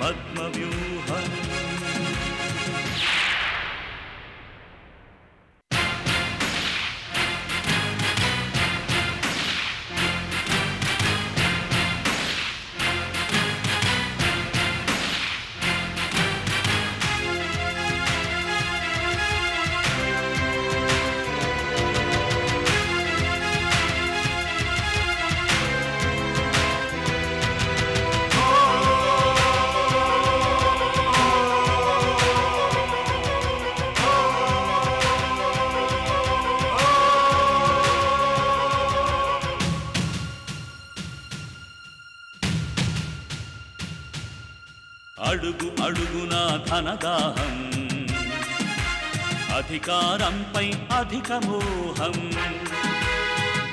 పద్మవ్యూహం అడుగు అడుగున ధనదాహం అధికారంపై అధిక మోహం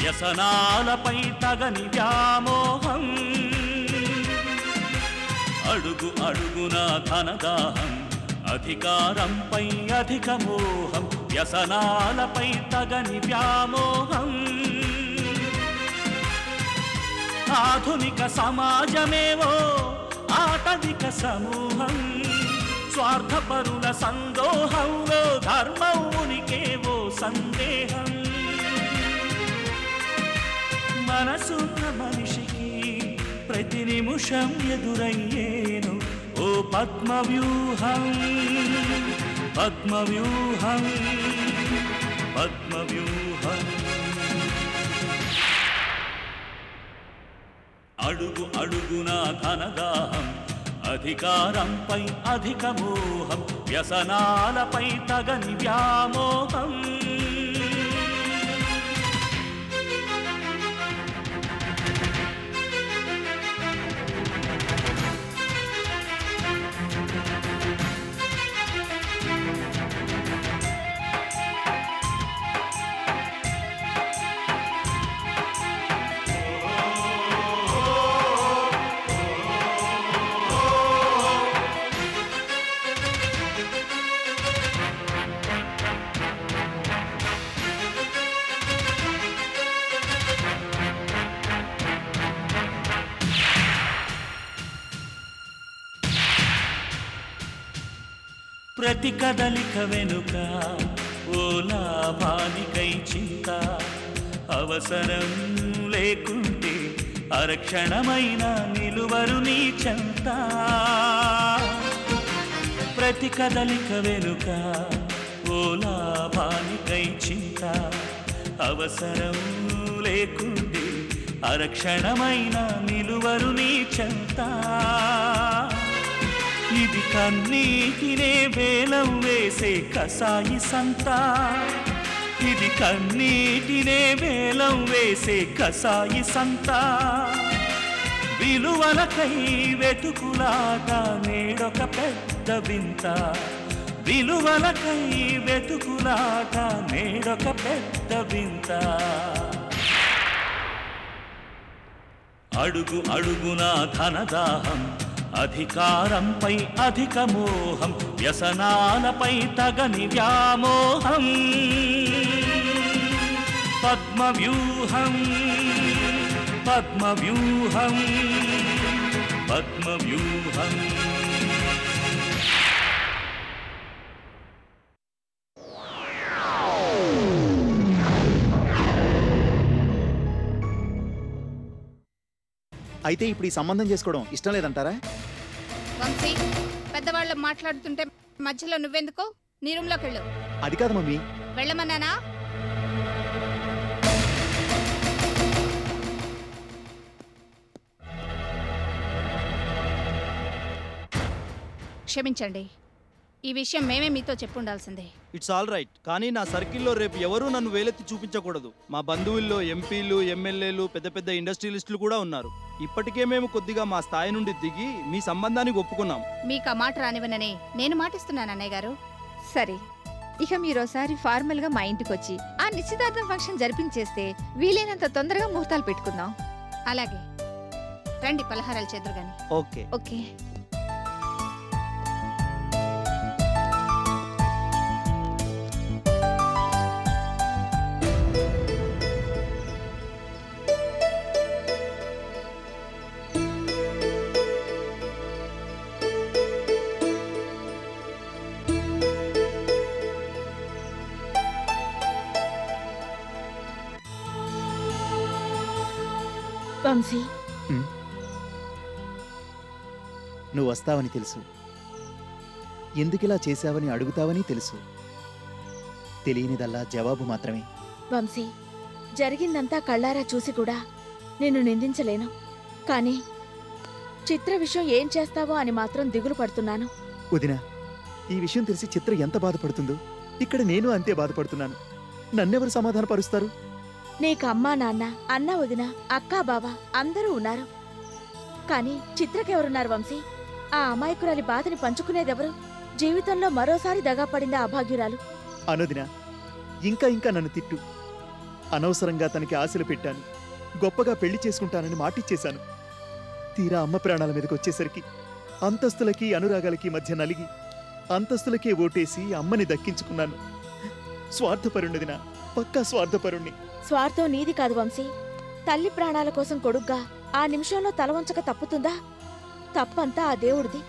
వ్యసనాలపై తగని వ్యామోహం అడుగు అడుగున ధనదాహం అధికారంపై అధిక మోహం వ్యసనాలపై తగని వ్యామోహం ఆధునిక సమాజమేవో ఆటవిక సమూహం స్వార్థపరుల సందోహంలో ధర్మం ఉనికేవో సందేహం మనసున్న మనిషికి ప్రతి నిమిషం ఎదురయ్యేను ఓ పద్మవ్యూహం పద్మవ్యూహం పద్మవ్యూహం అడుగు అడుగున ధనదాహం అధికారంపై అధిక మోహం వ్యసనాలపై తగని వ్యామోహం ప్రతి కదలిక వెనుక ఓ లాభానికై చింత అవసరం లేకుంటే అరక్షణమైన నిలువరు నీ చెంత ప్రతి కదలిక వెనుక ఓ లాభానికై చింత అవసరం లేకుంటే అరక్షణమైన నిలువరు నీ చెంత ఇది కన్నీటినే వేలం వేసే కసాయి సంత ఇది కన్నీటినే వేలం వేసే కసాయి సంత విలువలకై వెతుకులాట నేడొక పెద్ద వింత విలువలకై వెతుకులాట నేడొక పెద్ద వింత అడుగు అడుగున ధనదాహం అధికారంపై అధిక మోహం వ్యసనాలపై తగని వ్యామోహం పద్మవ్యూహం పద్మవ్యూహం పద్మవ్యూహం అయితే ఇప్పుడు ఈ సంబంధం చేసుకోవడం ఇష్టం లేదంటారా? వంశీ, పెద్దవాళ్ళు మాట్లాడుతుంటే మధ్యలో నువ్వెందుకు? నీ రూమ్లోకి వెళ్ళు. అది కాదు మమ్మీ. వెళ్ళమన్నానా? క్షమించండి, ఈ విషయం మేమే మీతో చెప్పుండాల్సిందే. ఇట్స్ ఆల్ రైట్, కానీ నా సర్కిల్లో రేపు ఎవరూ నన్ను వేలెత్తి చూపించకూడదు. మా బంధువుల్లో ఎంపీలు, ఎమ్మెల్యేలు, పెద్ద పెద్ద ఇండస్ట్రియలిస్టులు కూడా ఉన్నారు. ఇప్పటికే మేము కొద్దిగా మా స్థాయి నుండి దిగి మీ సంబంధానికి ఒప్పుకున్నాం. మీకు ఆ మాట రానివననే నేను మాటిస్తున్నాను అన్నయ్య గారు. సరే, ఇక మీరోసారి ఫార్మల్ గా మా ఇంటికి వచ్చి ఆ నిశ్చితార్థం ఫంక్షన్ జరిపించేస్తే వీలైనంత తొందరగా ముహూర్తాలు పెట్టుకుందాం. అలాగే రండి, పలహారాలు చేదురు గాని. Okay okay. వంశీ, నువ్వు వస్తావని తెలుసు, ఎందుకిలా చేశావని అడుగుతావని తెలుసు. తెలియనిదల్లా జవాబు మాత్రమే. వంశీ, జరిగిందంతా కళ్ళారా చూసి కూడా నిన్ను నిందించలేను. కానీ చిత్ర విషయం ఏం చేస్తావో అని మాత్రం దిగులు పడుతున్నాను. వదినా, ఈ విషయం తెలిసి చిత్ర ఎంత బాధపడుతుందో ఇక్కడ నేను అంతే బాధపడుతున్నాను. నన్నెవరు సమాధానపరుస్తారు? నీకు అమ్మా నాన్న, అన్న వదిన, అక్కా బావ అందరూ ఉన్నారు. కానీ చిత్రకెవరున్నారు వంశీ? ఆ అమాయకురాలి బాధని పంచుకునేదెవరు? జీవితంలో మరోసారి దగా పడిందా అభాగ్యురాలు? అనొదినా, ఇంకా ఇంకా నన్ను తిట్టు. అనవసరంగా తనకి ఆశలు పెట్టాను, గొప్పగా పెళ్లి చేసుకుంటానని మాటిచ్చేశాను. తీరా అమ్మ ప్రాణాల మీదకి వచ్చేసరికి అంతస్తులకి అనురాగాలకి మధ్య నలిగి అంతస్తులకే ఓటేసి అమ్మని దక్కించుకున్నాను. స్వార్థపరుణ్ణిదినా, పక్కా స్వార్థపరుణ్ణి. స్వార్థం నీది కాదు వంశీ. తల్లి ప్రాణాల కోసం కొడుగ్గా ఆ నిమిషంలో తల వంచక తప్పుతుందా? తప్పంతా ఆ దేవుడిది.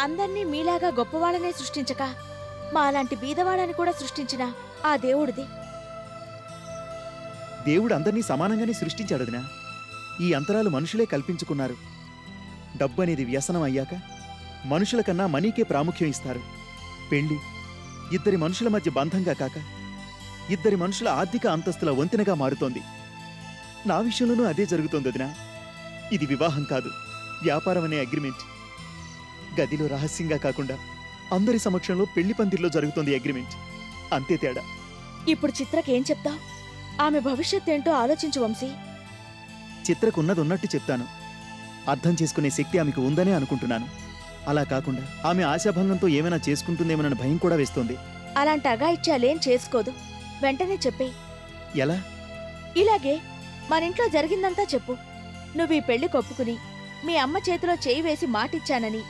అందర్నీ మీలాగా గొప్పవాళ్ళనే సృష్టించక మాలాంటి బీదవాళ్ళని కూడా సృష్టించిన ఆ దేవుడిది. దేవుడు అందరినీ సమానంగానే సృష్టించాడు వదినా. ఈ అంతరాలు మనుషులే కల్పించుకున్నారు. డబ్బు అనేది వ్యసనం అయ్యాక మనుషుల కన్నా మనీకే ప్రాముఖ్యం ఇస్తారు. పెళ్లి ఇద్దరి మనుషుల మధ్య బంధంగా కాక ఇద్దరి మనుషుల ఆర్థిక అంతస్తుల వంతెనగా మారుతోంది. నా విషయంలోనూ అదే జరుగుతోంది వదినా. ఇది వివాహం కాదు, వ్యాపారం అనే అగ్రిమెంట్. గదిలో రహస్యంగా కాకుండా అందరి సమక్షంలో పెళ్లి పందిర్లో జరుగుతోంది అగ్రిమెంట్. అంతే తేడా. ఇప్పుడు చిత్రకేం చెప్తావ్? ఆమె భవిష్యత్ ఏంటో ఆలోచించు వంశీ. చిత్రకున్నది ఉన్నట్టు చెప్తాను. అర్థం చేసుకునే శక్తి ఆమెకు ఉందనే అనుకుంటున్నాను. అలా కాకుండా ఆమె ఆశాభంగంతో ఏమైనా చేసుకుంటుందేమోనన్న భయం కూడా వేస్తోంది. అలాంటి అగాయిత్యాలేం చేసుకోదు. వెంటనే చెప్పే. ఎలా? ఇలాగే మనింట్లో జరిగిందంతా చెప్పు. నువ్వీ పెళ్లి కొప్పుకుని మీ అమ్మ చేతిలో చేయి వేసి మాటిచ్చానని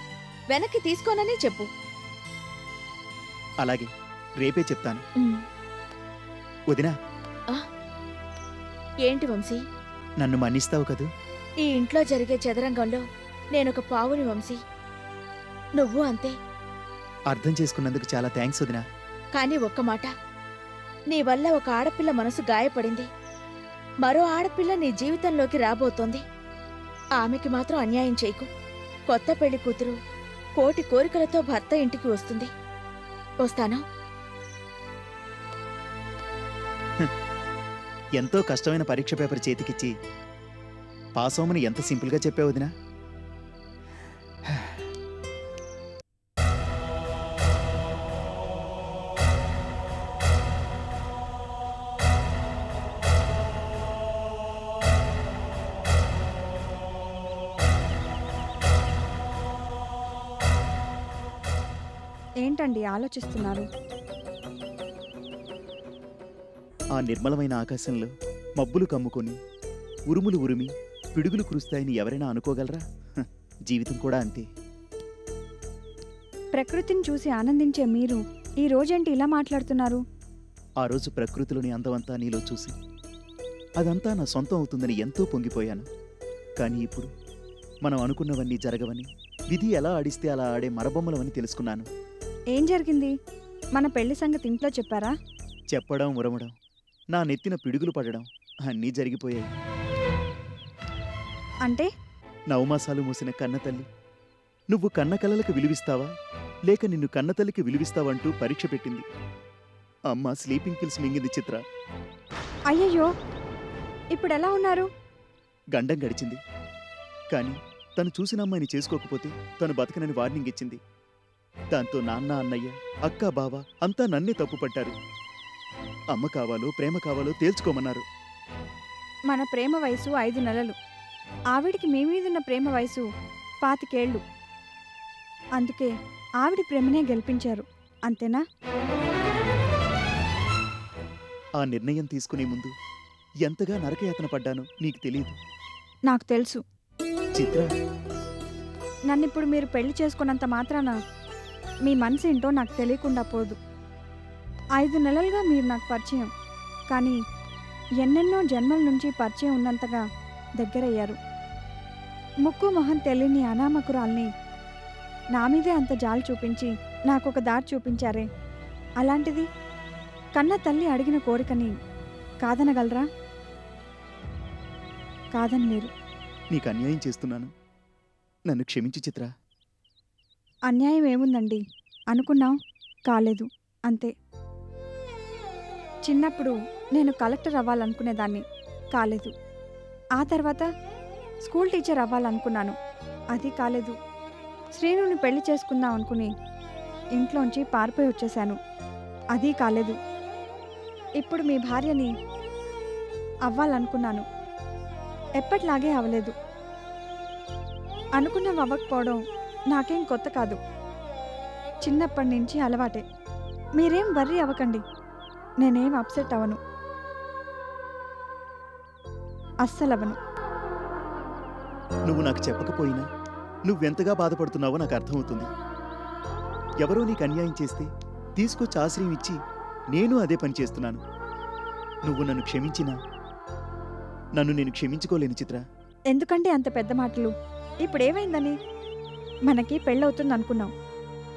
వెనక్కి తీసుకోనని చెప్పు. అలాగే, రేపే చెప్తాను. వదినా, ఏంటి వంశీ? నన్ను మన్నిస్తావు కదూ? ఈ ఇంట్లో జరిగే చదరంగంలో నేనొక పావుని వంశీ. నువ్వు అంతే. అర్థం చేసుకున్నందుకు చాలా థ్యాంక్స్ వదినా. కానీ ఒక్క మాట, నీ వల్ల ఒక ఆడపిల్ల మనసు గాయపడింది. మరో ఆడపిల్ల నీ జీవితంలోకి రాబోతోంది. ఆమెకి మాత్రం అన్యాయం చేయకు. కొత్త పెళ్లి కూతురు కోటి కోరికలతో భర్త ఇంటికి వస్తుంది. వస్తాను. ఎంతో కష్టమైన పరీక్ష పేపర్ చేతికిచ్చి పాసోమని ఎంత సింపుల్గా చెప్పావు వదినా. ఏంటండి ఆలోచిస్తున్నారు? ఆ నిర్మలమైన ఆకాశంలో మబ్బులు కమ్ముకొని ఉరుములు ఉరిమి పిడుగులు కురుస్తాయని ఎవరైనా అనుకోగలరా? జీవితం కూడా అంతే. ప్రకృతిని చూసి ఆనందించే మీరు ఈ రోజేంటి ఇలా మాట్లాడుతున్నారు? ఆ రోజు ప్రకృతిలోని అందమంతా నీలో చూసి అదంతా నా సొంతం అవుతుందని ఎంతో పొంగిపోయాను. కానీ ఇప్పుడు మనం అనుకున్నవన్నీ జరగవని, విధి ఎలా ఆడిస్తే అలా ఆడే మరబొమ్మలవని తెలుసుకున్నాను. ఏం జరిగింది? మన పెళ్లి సంగతి ఇంట్లో చెప్పారా? చెప్పడం, ఉరమడం, నా నెత్తిన పిడుగులు పడడం అన్నీ జరిగిపోయాయి. అంటే? నవమాసాలు మూసిన కన్నతల్లి నువ్వు కన్న కలలకు విలువిస్తావా లేక నిన్ను కన్నతల్లికి విలువిస్తావంటూ పరీక్ష పెట్టింది. అమ్మ స్లీపింగ్ పిల్స్ మింగింది చిత్ర. అయ్యయ్యో, ఇప్పుడెలా ఉన్నారు? గండం గడిచింది. కానీ తను చూసిన అమ్మాయిని చేసుకోకపోతే తను బతకనని వార్నింగ్ ఇచ్చింది. దాంతో నాన్న, అన్నయ్య, అక్క, బావ అంతా నన్నే తప్పుపట్టారు. అమ్మ కావాలో ప్రేమ కావాలో తేల్చుకోమన్నారు. మన ప్రేమ వయసు 5 నెలలు. ఆవిడికి మీ మీదున్న ప్రేమ వయసు 25 ఏళ్ళు. అందుకే ఆవిడి ప్రేమనే గెలిపించారు, అంతేనా? ఆ నిర్ణయం తీసుకునే ముందు ఎంతగా నరకయాతన పడ్డానో నీకు తెలియదు. నాకు తెలుసు. చిత్ర, నన్నిప్పుడు మీరు పెళ్లి చేసుకున్నంత మాత్రాన మీ మనసు ఏంటో నాకు తెలియకుండా పోదు. 5 నెలలుగా మీరు నాకు పరిచయం. కానీ ఎన్నెన్నో జన్మల నుంచి పరిచయం ఉన్నంతగా దగ్గరయ్యారు. ముక్కు మొహం తెలియని అనామకురాల్ని నా మీదే అంత జాలి చూపించి నాకొక దారి చూపించారే. అలాంటిది కన్న తల్లి అడిగిన కోరికని కాదనగలరా? కాదనలేరు. నీకు అన్యాయం చేస్తున్నాను. నన్ను క్షమించు చిత్ర. అన్యాయం ఏముందండి, అనుకున్నాం కాలేదు అంతే. చిన్నప్పుడు నేను కలెక్టర్ అవ్వాలనుకునేదాన్ని, కాలేదు. ఆ తర్వాత స్కూల్ టీచర్ అవ్వాలనుకున్నాను, అది కాలేదు. శ్రీనుని పెళ్లి చేసుకుందాం అనుకుని ఇంట్లోంచి పారిపోయి వచ్చేశాను, అది కాలేదు. ఇప్పుడు మీ భార్యని అవ్వాలనుకున్నాను, ఎప్పట్లాగే అవ్వలేదు. అనుకున్నవి అవ్వకపోవడం నాకేం కొత్త కాదు, చిన్నప్పటి నుంచి అలవాటే. మీరేం వర్రీ అవ్వకండి, నేనేం అప్సెట్ అవ్వను, అస్సలవ్వను. నువ్వు నాకు చెప్పకపోయినా నువ్వెంతగా బాధపడుతున్నావో నాకు అర్థమవుతుంది. ఎవరో నీకు అన్యాయం చేస్తే తీసుకొచ్చి ఆశ్రయం ఇచ్చి నేను అదే పని చేస్తున్నాను. నువ్వు నన్ను క్షమించినా నన్ను నేను క్షమించుకోలేను చిత్ర. ఎందుకంటే అంత పెద్ద మాటలు? ఇప్పుడేమైందని? మనకి పెళ్ళవుతుంది అనుకున్నాం,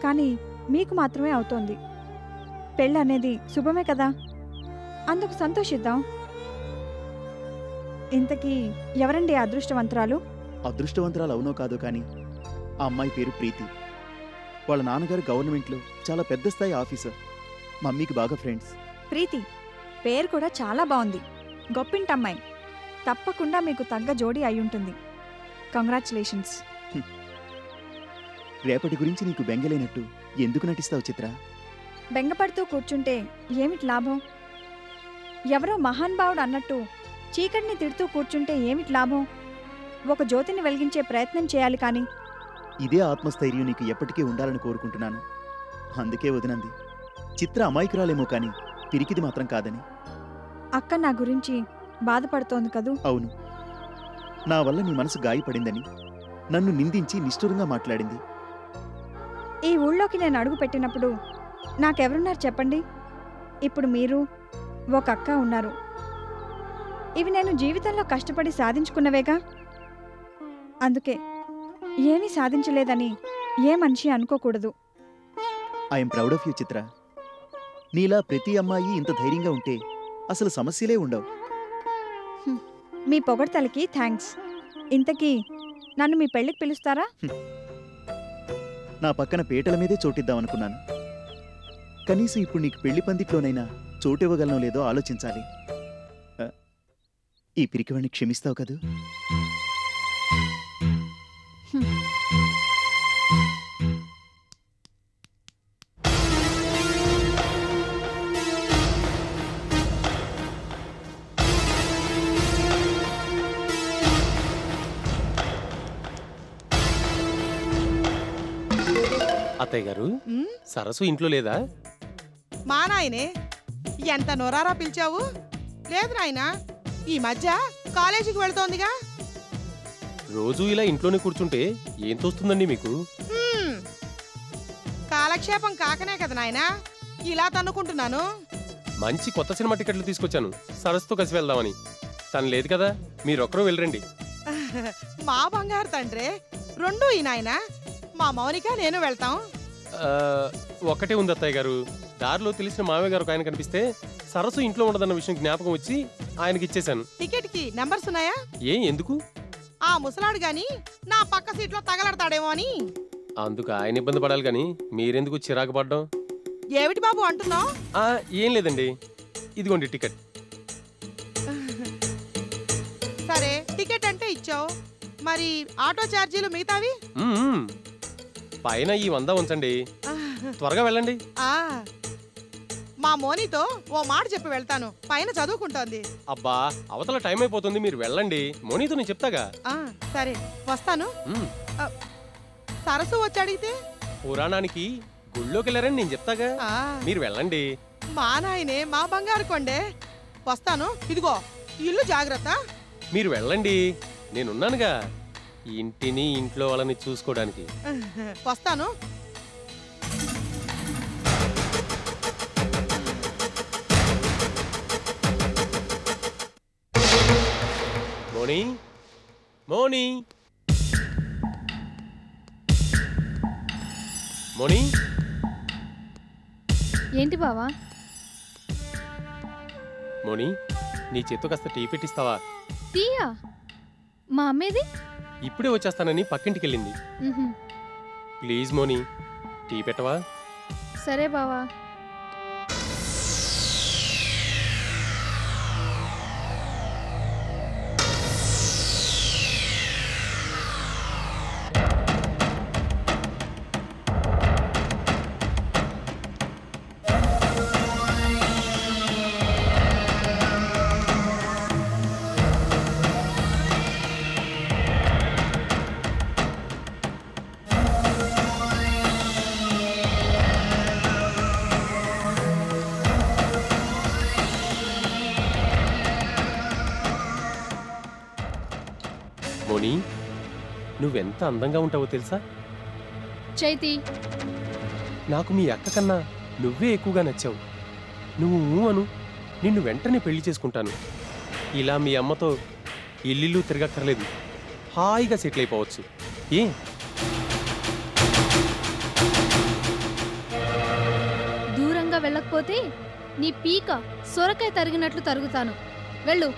కానీ మీకు మాత్రమే అవుతోంది. పెళ్ళి అనేది శుభమే కదా, అందుకు సంతోషిద్దాం. ఇంతకీ ఎవరండి అదృష్టవంతురాలు? అదృష్టవంతురాలు అవునో కాదో కానీ ఆ అమ్మాయి పేరు ప్రీతి. వాళ్ళ నాన్నగారు గవర్నమెంట్లో చాలా పెద్ద స్థాయి ఆఫీసర్, మమ్మీకి బాగా ఫ్రెండ్స్. ప్రీతి పేరు కూడా చాలా బాగుంది, గొప్పింటమ్మాయి. తప్పకుండా మీకు తగ్గ జోడీ అయ్యుంటుంది. కంగ్రాచులేషన్స్. రేపటి గురించి నీకు బెంగలేనట్టు ఎందుకు నటిస్తావు చిత్ర? బెంగపడుతూ కూర్చుంటే ఏమిటి లాభం? ఎవరో మహానుభావుడు అన్నట్టు చీకటిని తిడుతూ కూర్చుంటే ఏమిటి లాభం? ఒక జ్యోతిని వెలిగించే ప్రయత్నం చేయాలి. కానీ ఇదే ఆత్మస్థైర్యం నీకు ఎప్పటికీ ఉండాలని కోరుకుంటున్నాను. అందుకే వదినంది. చిత్ర అమాయకురాలేమో కానీ పిరికిది మాత్రం కాదని. అక్క నా గురించి బాధపడుతోంది కదూ? అవును, నా వల్ల నీ మనసు గాయపడిందని నన్ను నిందించి నిష్ఠురంగా మాట్లాడింది. ఈ ఊళ్ళోకి నేను అడుగు పెట్టినప్పుడు నాకెవరున్నారు చెప్పండి? ఇప్పుడు మీరు, ఒక అక్క ఉన్నారు. ఇవి నేను జీవితంలో కష్టపడి సాధించుకున్నవేగా. అందుకే ఏమీ సాధించలేదని ఏ మనిషి అనుకోకూడదు. ఐఎమ్ ప్రౌడ్ ఆఫ్ యూ చిత్ర. నీలా ప్రతి అమ్మాయి ఇంత ధైర్యంగా ఉంటే అసలు సమస్యలే ఉండవు. మీ పొగడ్తలకి థ్యాంక్స్. ఇంతకీ నన్ను మీ పెళ్ళికి పిలుస్తారా? నా పక్కన పీటల మీదే చోటిద్దామనుకున్నాను. కనీసం ఇప్పుడు నీకు పెళ్లి పందిట్లోనైనా చోటివ్వగలనో లేదో ఆలోచించాలి. ఈ పిరికివాణ్ణి క్షమిస్తావు కదూ? అత్తయ్య గారు, సరస్సు ఇంట్లో లేదా? మా నాయనే, ఎంత నొరారా పిలిచావు? లేదు నాయనా, ఈ మధ్య కాలేజీకి వెళ్తోందిగా. రోజు ఇలా ఇంట్లోనే కూర్చుంటే ఏం తోస్తుందండి మీకు? కాలక్షేపం కాకనే కదా నాయనా ఇలా తన్నుకుంటున్నాను. మంచి కొత్త సినిమా టికెట్లు తీసుకొచ్చాను, సరస్సుతో కలిసి వెళ్దామని. తను లేదు కదా, మీరొక్కరూ వెళ్ళరండి. మా బంగారు తండ్రే, రెండు ఈ నాయనా, మా మౌనిక నేను వెళ్తాం. ఒక్కటే ఉంది అత్తయ్య గారు, దారిలో తెలిసిన మామయ్య గారు ఆయన కనిపిస్తే సరస్సు ఇంట్లో ఉండదన్న విషయం జ్ఞాపకం వచ్చి ఆయనకి ఇచ్చేశాను. టికెట్ కి నెంబర్స్ ఉన్నాయా? ఎందుకు? ఆ ముసలాడు గాని నా పక్క సీట్లో తగలడతాడేమో అని. అందుకు ఆయన ఇబ్బంది పడాలి గాని మీరెందుకు చిరాకు పడ్డం? ఏమిటి బాబు అంటున్నావు? ఏం లేదండి, ఇదిగోండి టికెట్. సరే, టికెట్ అంటే ఇచ్చావు, మరి ఆటో ఛార్జీలు మిగతావి? పైన ఈ 100 ఉంచండి, త్వరగా వెళ్ళండి. మా మోనితో ఓ మాట చెప్పి వెళ్తాను, పైన చదువుకుంటోంది. అబ్బా, అవతల టైం అయిపోతుంది, మీరు వెళ్ళండి. మోనీతో నేను చెప్తాగా. సరే, వస్తాను. సరస్సు వచ్చి అడిగితే? పురాణానికి గుళ్ళోకి వెళ్ళారని నేను చెప్తాగా, మీరు వెళ్ళండి. మా నాయనే, మా బంగారు కొండే. వస్తాను, ఇదిగో ఇల్లు జాగ్రత్త. మీరు వెళ్ళండి, నేనున్నానుగా ఇంటిని ఇంట్లో వాళ్ళని చూసుకోవడానికి. వస్తాను. మోనీ, మోనీ, మోనీ. ఏంటి బావా? మోనీ, నీ చేత్తో కాస్త టీ పెట్టిస్తావా? టీయా? మా అమ్మేది? ఇప్పుడే వచ్చేస్తానని పక్కింటికి వెళ్ళింది. ప్లీజ్ మోని, టీ పెట్టవా? సరే బావా. మోని, నువ్వెంత అందంగా ఉంటావో తెలుసా? చైతి, నాకు మీ అక్క కన్నా నువ్వే ఎక్కువగా నచ్చావు. నువ్వు అను, నిన్ను వెంటనే పెళ్లి చేసుకుంటాను. ఇలా మీ అమ్మతో ఇల్లు తిరగక్కర్లేదు, హాయిగా సెటిల్ అయిపోవచ్చు. ఏ దూరంగా వెళ్ళకపోతే నీ పీక సొరకాయ తరిగినట్లు తరుగుతాను. వెళ్ళు.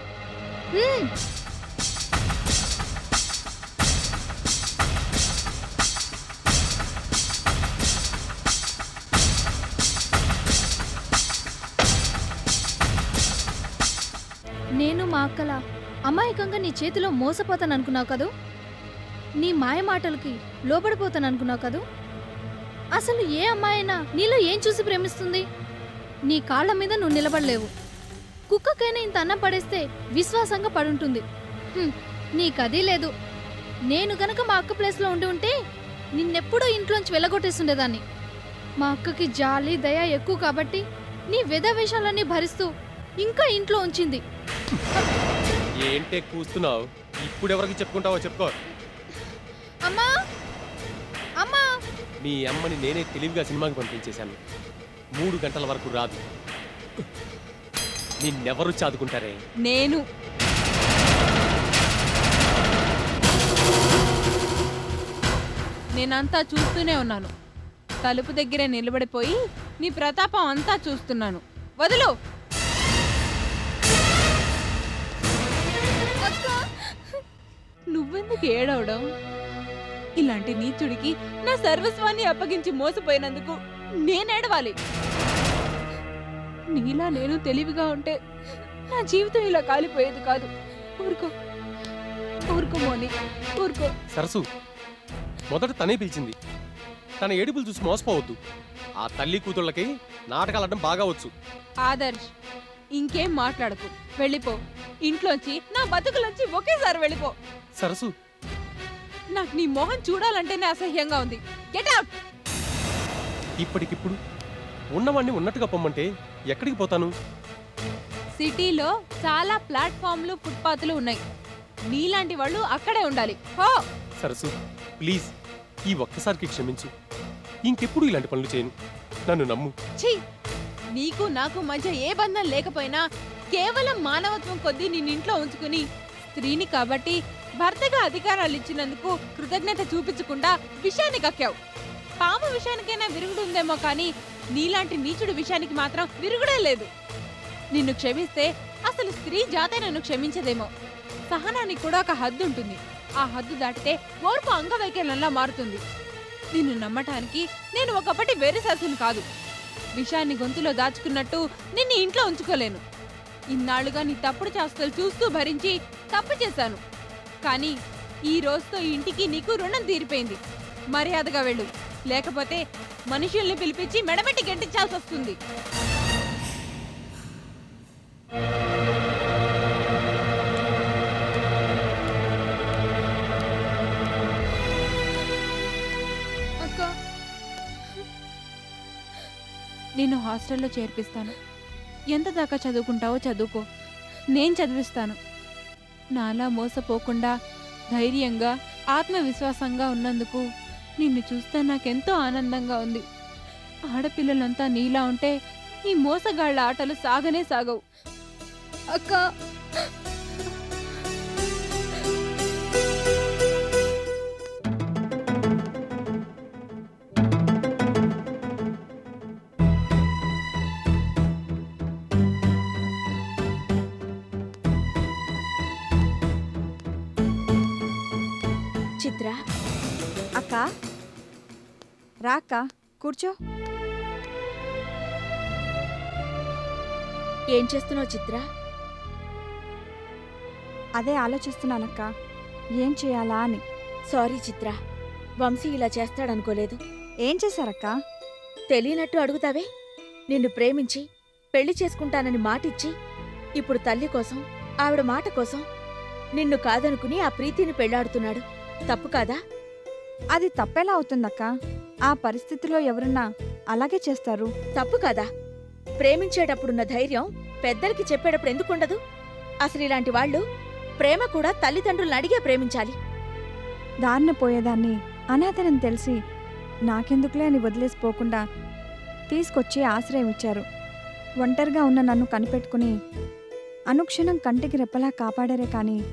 నేను మా అక్కలా అమాయకంగా నీ చేతిలో మోసపోతాను అనుకున్నావు కదూ? నీ మాయ మాటలకి లోబడిపోతాను అనుకున్నావు కదూ? అసలు ఏ అమ్మాయినా నీలో ఏం చూసి ప్రేమిస్తుంది? నీ కాళ్ళ మీద నువ్వు నిలబడలేవు. కుక్కకైనా ఇంత అన్నం పడేస్తే విశ్వాసంగా పడుంటుంది. నీకదీ లేదు. నేను గనక మా అక్క ప్లేస్లో ఉండి ఉంటే నిన్నెప్పుడూ ఇంట్లోంచి వెళ్ళగొట్టేస్తుండేదాన్ని. మా అక్కకి జాలి దయ ఎక్కువ కాబట్టి నీ వేషాలన్నీ భరిస్తూ ఇంకా ఇంట్లో ఉంచింది. ఏంటే కూస్తున్నావు? ఇప్పుడెవరికి చెప్పుకుంటావో చెప్పుకో. అమ్మా, అమ్మా, మీ అమ్మని నేనే తెలివిగా సినిమాకి పంపించేశాను. 3 గంటల వరకు రాదు. నిన్నెవరు చాదుకుంటారే? నేను. నేనంతా చూస్తూనే ఉన్నాను. తలుపు దగ్గరే నిలబడిపోయి నీ ప్రతాపం అంతా చూస్తున్నాను. వదులు. నువ్వెందుకు ఏడవడం? ఇలాంటి నీచుడికి నా సర్వస్వాన్ని అప్పగించి మోసపోయినందుకు నేనేడవాలి. నీలా నేను తెలివిగా ఉంటే నా జీవితం ఇలా కాలిపోయేది కాదు. ఊరుకో, ఊరుకో మోని, ఊరుకో. సరసు, మొదట తనే పిలిచింది. తన ఏడుపులు చూసి మోసపోవద్దు. ఆ తల్లి కూతుళ్ళకి నాటకాలడం బాగా వచ్చు. ఆదర్శ్, ఇంకేం మాట్లాడకు. వెళ్ళిపో. ఇంట్లోంచి నా బతుకులోంచి ఒకేసారి వెళ్ళిపో. సరసు, నాకు నీ మొహం చూడాలంటేనే అసహ్యంగా ఉంది. Get out. ఇప్పటికిప్పుడు ఉన్నవాణ్ణి ఉన్నట్టుగా పొమ్మంటే ఎక్కడికి పోతాను? సిటీలో చాలా ప్లాట్ఫామ్లు, ఫుట్పాత్లు ఉన్నాయి. నీలాంటి వాళ్ళు అక్కడే ఉండాలి. హో. సరసు, ప్లీజ్ ఈ ఒక్కసారికి క్షమించు. ఇంకెప్పుడు ఇలాంటి పనులు చేయను. నన్ను నమ్ము. ఛీ, నీకు నాకు మధ్య ఏ బంధం లేకపోయినా కేవలం మానవత్వం కొద్దీ నిన్నింట్లో ఉంచుకుని స్త్రీని కాబట్టి భర్తగా అధికారాలు ఇచ్చినందుకు కృతజ్ఞత చూపించకుండా విషయాన్ని కక్కావు. పాము విషయానికైనా విరుగుడు ఉందేమో కానీ నీలాంటి నీచుడి విషయానికి మాత్రం విరుగుడే లేదు. నిన్ను క్షమిస్తే అసలు స్త్రీ జాతే నన్ను క్షమించదేమో. సహనానికి కూడా ఒక హద్దు ఉంటుంది. ఆ హద్దు దాటితే ఓర్పు అంగవైకల్యంలా మారుతుంది. నిన్ను నమ్మటానికి నేను ఒకప్పటి వేరేసాసుని కాదు. విషయాన్ని గొంతులో దాచుకున్నట్టు నిన్ను ఇంట్లో ఉంచుకోలేను. ఇన్నాళ్లుగా నీ తప్పుడు చేష్టలు చూస్తూ భరించి తప్పు చేశాను. కానీ ఈ రోజుతో ఇంటికి నీకు రుణం తీరిపోయింది. మర్యాదగా వెళ్ళు, లేకపోతే మనుషుల్ని పిలిపించి మెడబెట్టి గెంటించాల్సి వస్తుంది. నిన్ను హాస్టల్లో చేర్పిస్తాను. ఎంత దాకా చదువుకుంటావో చదువుకో, నేను చదివిస్తాను. నాలా మోసపోకుండా ధైర్యంగా ఆత్మవిశ్వాసంగా ఉన్నందుకు నిన్ను చూస్తే నాకెంతో ఆనందంగా ఉంది. ఆడపిల్లలంతా నీలా ఉంటే ఈ మోసగాళ్ల ఆటలు సాగనే సాగవు. అక్క, రా అక్క కూర్చో. ఏం చేస్తున్నావు చిత్ర? అదే ఆలోచిస్తున్నానక్క, ఏం చేయాలా అని. సారీ చిత్ర, వంశీ ఇలా చేస్తాడనుకోలేదు. ఏం చేశారక్క? తెలియనట్టు అడుగుతావే. నిన్ను ప్రేమించి పెళ్లి చేసుకుంటానని మాటిచ్చి ఇప్పుడు తల్లి కోసం, ఆవిడ మాట కోసం నిన్ను కాదనుకుని ఆ ప్రీతిని పెళ్లాడుతున్నాడు. తప్పు కాదా? అది తప్పేలా అవుతుందక్క? ఆ పరిస్థితిలో ఎవరన్నా అలాగే చేస్తారు. తప్పు కాదా? ప్రేమించేటప్పుడున్న ధైర్యం పెద్దలకి చెప్పేటప్పుడు ఎందుకుండదు? అసలు ఇలాంటి వాళ్ళు ప్రేమ కూడా తల్లిదండ్రులను అడిగే ప్రేమించాలి. దారిన పోయేదాన్ని అనాథనని తెలిసి నాకెందుకులే అని వదిలేసిపోకుండా తీసుకొచ్చి ఆశ్రయం ఇచ్చారు. ఒంటరిగా ఉన్న నన్ను కనిపెట్టుకుని అనుక్షణం కంటికి రెప్పలా కాపాడారే కానీ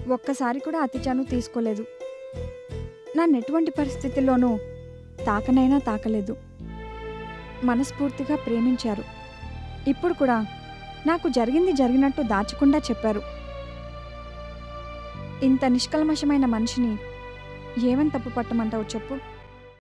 ఒక్కసారి కూడా అతిచాను తీసుకోలేదు. నన్నెటువంటి పరిస్థితుల్లోనూ తాకనైనా తాకలేదు. మనస్ఫూర్తిగా ప్రేమించారు. ఇప్పుడు కూడా నాకు జరిగింది జరిగినట్టు దాచకుండా చెప్పారు. ఇంత నిష్కల్మషమైన మనిషిని ఏమని తప్పు పట్టమంటావు చెప్పు?